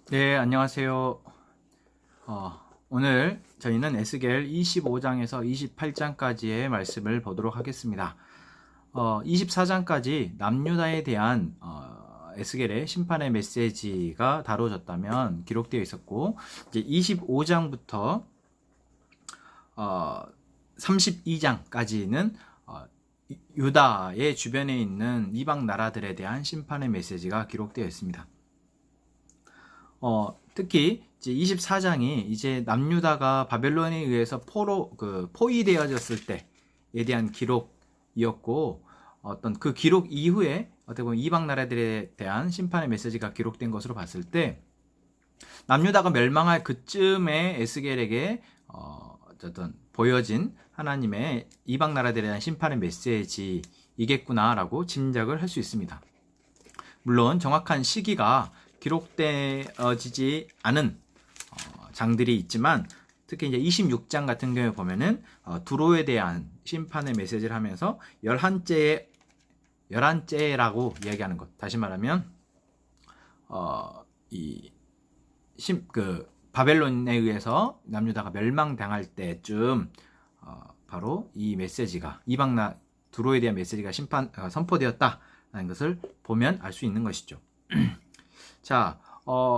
네, 안녕하세요. 오늘 저희는 에스겔 25장에서 28장까지의 말씀을 보도록 하겠습니다. 24장까지 남유다에 대한 에스겔의 심판의 메시지가 다뤄졌다면 기록되어 있었고, 이제 25장부터 32장까지는 유다의 주변에 있는 이방 나라들에 대한 심판의 메시지가 기록되어 있습니다. 특히 이제 24장이 이제 남유다가 바벨론에 의해서 포위되어졌을 때에 대한 기록이었고, 어떤 그 기록 이후에 어떻게 보면 이방 나라들에 대한 심판의 메시지가 기록된 것으로 봤을 때, 남유다가 멸망할 그쯤에 에스겔에게 어떤 보여진 하나님의 이방 나라들에 대한 심판의 메시지이겠구나라고 짐작을 할 수 있습니다. 물론 정확한 시기가 기록되어지지 않은 장들이 있지만, 특히 이제 26장 같은 경우에 보면은 두로에 대한 심판의 메시지를 하면서 열한째라고 이야기하는 것. 다시 말하면 바벨론에 의해서 남유다가 멸망당할 때쯤 바로 이 메시지가 두로에 대한 메시지가 선포되었다라는 것을 보면 알 수 있는 것이죠. 자,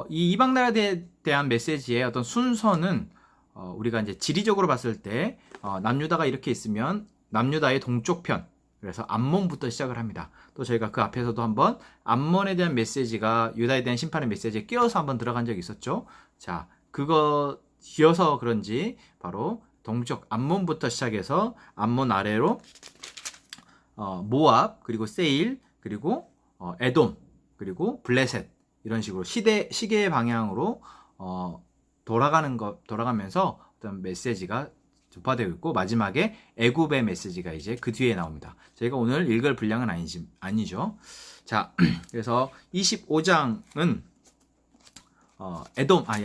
이 이방 나라에 대한 메시지의 어떤 순서는 우리가 이제 지리적으로 봤을 때 남유다가 이렇게 있으면 남유다의 동쪽 편, 그래서 암몬부터 시작을 합니다. 또 저희가 그 앞에서도 한번 암몬에 대한 메시지가 유다에 대한 심판의 메시지에 끼어서 한번 들어간 적이 있었죠. 자, 그거 기어서 그런지 바로 동쪽 암몬부터 시작해서 암몬 아래로 모압, 그리고 세일, 그리고 에돔, 그리고 블레셋, 이런 식으로 시계의 방향으로 돌아가면서 어떤 메시지가 전파되어 있고, 마지막에 애굽의 메시지가 이제 그 뒤에 나옵니다. 저희가 오늘 읽을 분량은 아니죠. 자, 그래서 25장은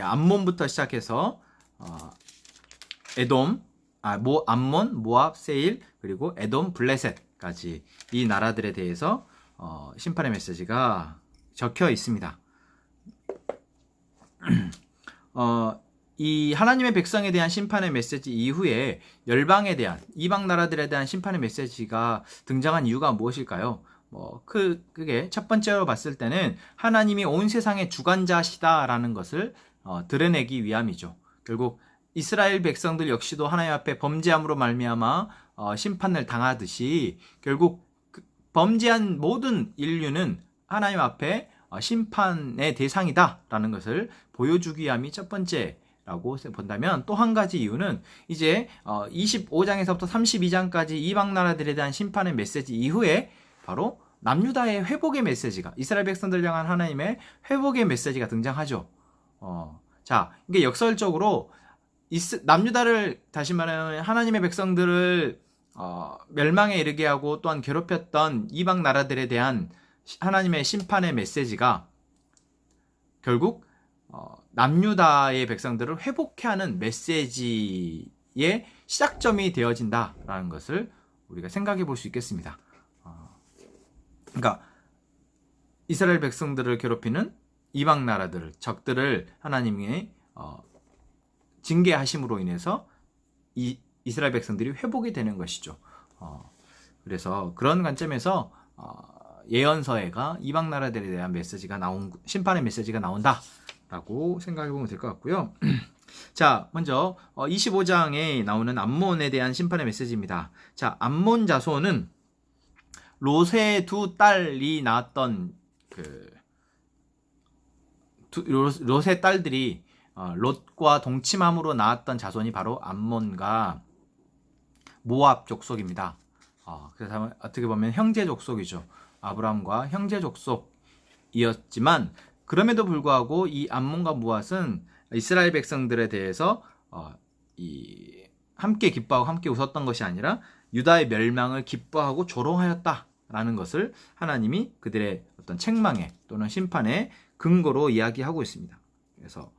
암몬부터 시작해서 암몬, 모압, 세일, 그리고 에돔, 블레셋까지 이 나라들에 대해서 심판의 메시지가 적혀 있습니다. 이 하나님의 백성에 대한 심판의 메시지 이후에 열방에 대한, 이방 나라들에 대한 심판의 메시지가 등장한 이유가 무엇일까요? 그게 첫 번째로 봤을 때는 하나님이 온 세상의 주관자시다라는 것을 드러내기 위함이죠. 결국 이스라엘 백성들 역시도 하나님 앞에 범죄함으로 말미암아 심판을 당하듯이, 결국 범죄한 모든 인류는 하나님 앞에 심판의 대상이다라는 것을 보여주기 위함이 첫 번째라고 본다면, 또 한 가지 이유는 이제 25장에서부터 32장까지 이방 나라들에 대한 심판의 메시지 이후에 바로 남유다의 회복의 메시지가, 이스라엘 백성들 향한 하나님의 회복의 메시지가 등장하죠. 자, 이게 역설적으로 남유다를, 다시 말하면 하나님의 백성들을 멸망에 이르게 하고 또한 괴롭혔던 이방 나라들에 대한 하나님의 심판의 메시지가 결국 남유다의 백성들을 회복해 하는 메시지의 시작점이 되어진다라는 것을 우리가 생각해 볼 수 있겠습니다. 그러니까 이스라엘 백성들을 괴롭히는 이방 나라들, 적들을 하나님이 징계하심으로 인해서 이스라엘 백성들이 회복이 되는 것이죠. 그래서 그런 관점에서 예언서에가 이방 나라들에 대한 심판의 메시지가 나온다라고 생각해 보면 될 것 같고요. 자, 먼저 25장에 나오는 암몬에 대한 심판의 메시지입니다. 자, 암몬 자손은 롯의 두 딸이 낳았던 롯의 딸들이 롯과 동침함으로 낳았던 자손이 바로 암몬과 모압 족속입니다. 그래서 어떻게 보면 형제 족속이죠. 아브라함과 형제 족속이었지만, 그럼에도 불구하고 이 암몬과 모압은 이스라엘 백성들에 대해서 함께 기뻐하고 함께 웃었던 것이 아니라 유다의 멸망을 기뻐하고 조롱하였다라는 것을 하나님이 그들의 어떤 책망에 또는 심판의 근거로 이야기하고 있습니다. 그래서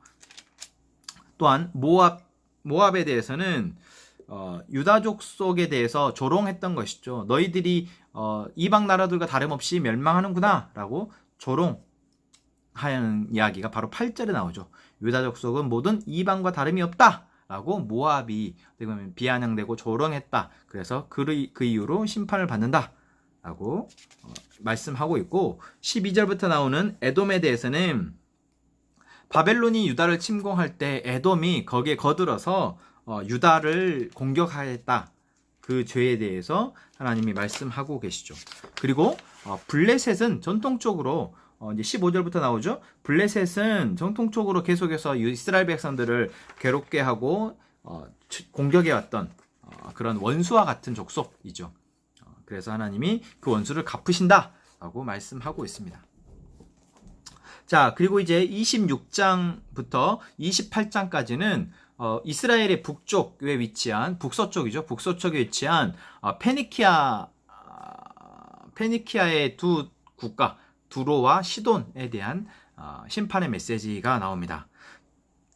또한 모압에 대해서는 유다족 속에 대해서 조롱했던 것이죠. 너희들이 이방 나라들과 다름없이 멸망하는구나 라고 하는 이야기가 바로 8절에 나오죠. 유다 족속은 모든 이방과 다름이 없다 라고 모압이 비아냥되고 조롱했다. 그래서 그 이유로 심판을 받는다 라고 말씀하고 있고, 12절부터 나오는 에돔에 대해서는 바벨론이 유다를 침공할 때 에돔이 거기에 거들어서 유다를 공격하였다. 그 죄에 대해서 하나님이 말씀하고 계시죠. 그리고 블레셋은 전통적으로 이제 15절부터 나오죠. 블레셋은 전통적으로 계속해서 이스라엘 백성들을 괴롭게 하고 공격해왔던 그런 원수와 같은 족속이죠. 그래서 하나님이 그 원수를 갚으신다라고 말씀하고 있습니다. 자, 그리고 이제 26장부터 28장까지는 이스라엘의 북쪽에 위치한, 북서쪽이죠. 북서쪽에 위치한 페니키아의 두 국가 두로와 시돈에 대한 심판의 메시지가 나옵니다.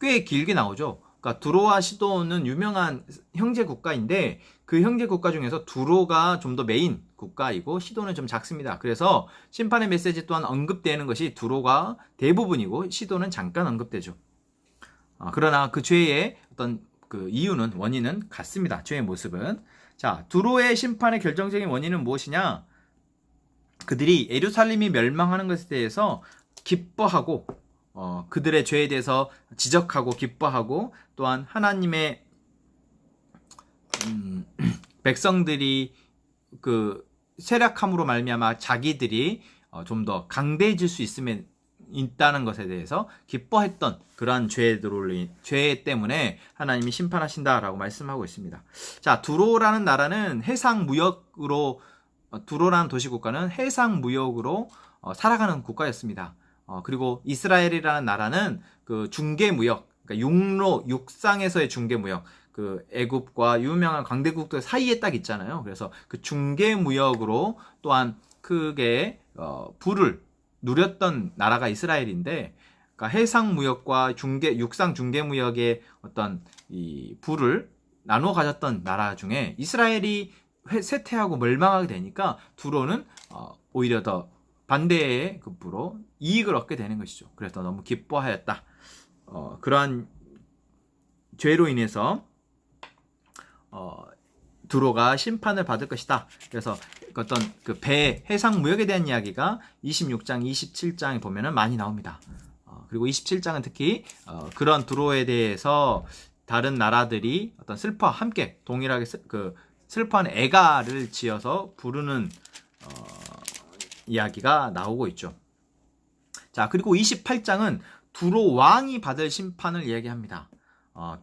꽤 길게 나오죠. 그러니까 두로와 시돈은 유명한 형제 국가인데, 그 형제 국가 중에서 두로가 좀 더 메인 국가이고 시돈은 좀 작습니다. 그래서 심판의 메시지 또한 언급되는 것이 두로가 대부분이고 시돈은 잠깐 언급되죠. 그러나 그 죄의 어떤 그 이유는, 원인은 같습니다. 죄의 모습은. 자, 두로의 심판의 결정적인 원인은 무엇이냐? 그들이 예루살렘이 멸망하는 것에 대해서 기뻐하고 그들의 죄에 대해서 지적하고 기뻐하고, 또한 하나님의 백성들이 그 쇠락함으로 말미암아 자기들이 좀 더 강대해질 수 있다는 것에 대해서 기뻐했던 그러한 죄 때문에 하나님이 심판하신다라고 말씀하고 있습니다. 자, 두로라는 나라는 해상무역으로, 두로라는 도시국가는 해상무역으로 살아가는 국가였습니다. 그리고 이스라엘이라는 나라는 그 중개무역, 그러니까 육상에서의 중개무역, 그 애굽과 유명한 강대국들 사이에 딱 있잖아요. 그래서 그 중개무역으로 또한 크게 부를 누렸던 나라가 이스라엘인데, 그러니까 해상무역과 육상 중개무역의 어떤 이 부를 나눠 가졌던 나라 중에 이스라엘이 쇠퇴하고 멸망하게 되니까 두로는 오히려 더 반대의 급부로 이익을 얻게 되는 것이죠. 그래서 너무 기뻐하였다. 그러한 죄로 인해서 두로가 심판을 받을 것이다. 그래서 어떤 그 해상 무역에 대한 이야기가 26장, 27장에 보면은 많이 나옵니다. 그리고 27장은 특히 그런 두로에 대해서 다른 나라들이 어떤 슬퍼와 함께 동일하게 슬퍼하는 애가를 지어서 부르는 이야기가 나오고 있죠. 자, 그리고 28장은 두로 왕이 받을 심판을 이야기합니다.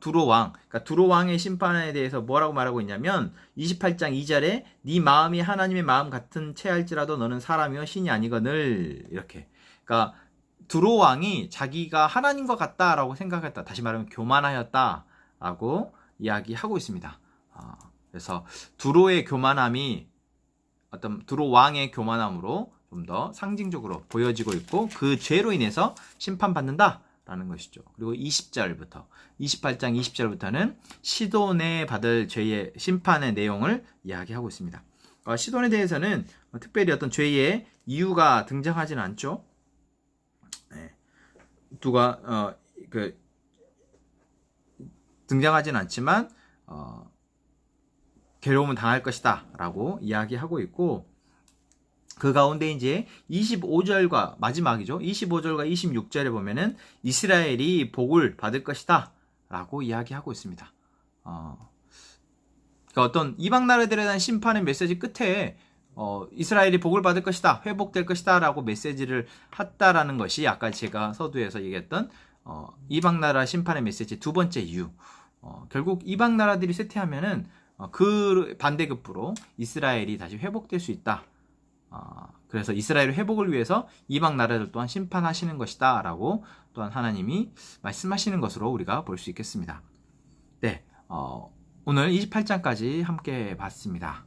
두로 왕, 그러니까 두로 왕의 심판에 대해서 뭐라고 말하고 있냐면 28장 2절에 네 마음이 하나님의 마음 같은 채할지라도 너는 사람이요 신이 아니거늘, 이렇게. 그러니까 두로 왕이 자기가 하나님과 같다라고 생각했다. 다시 말하면 교만하였다라고 이야기하고 있습니다. 그래서 두로의 교만함이 어떤 두로 왕의 교만함으로 좀 더 상징적으로 보여지고 있고, 그 죄로 인해서 심판받는다 라는 것이죠. 그리고 28장 20절부터는 시돈에 받을 죄의 심판의 내용을 이야기하고 있습니다. 시돈에 대해서는 특별히 어떤 죄의 이유가 등장하지는 않죠. 네. 등장하지는 않지만 괴로움은 당할 것이다 라고 이야기하고 있고, 그 가운데 이제 25절과 마지막이죠. 25절과 26절에 보면은 이스라엘이 복을 받을 것이다 라고 이야기하고 있습니다. 그러니까 어떤 이방 나라들에 대한 심판의 메시지 끝에 이스라엘이 복을 받을 것이다, 회복될 것이다 라고 메시지를 했다라는 것이 아까 제가 서두에서 얘기했던 이방 나라 심판의 메시지 두 번째 이유. 결국 이방 나라들이 쇠퇴하면은 그 반대급부로 이스라엘이 다시 회복될 수 있다. 그래서 이스라엘의 회복을 위해서 이방 나라들 또한 심판하시는 것이다 라고 또한 하나님이 말씀하시는 것으로 우리가 볼 수 있겠습니다. 네, 오늘 28장까지 함께 봤습니다.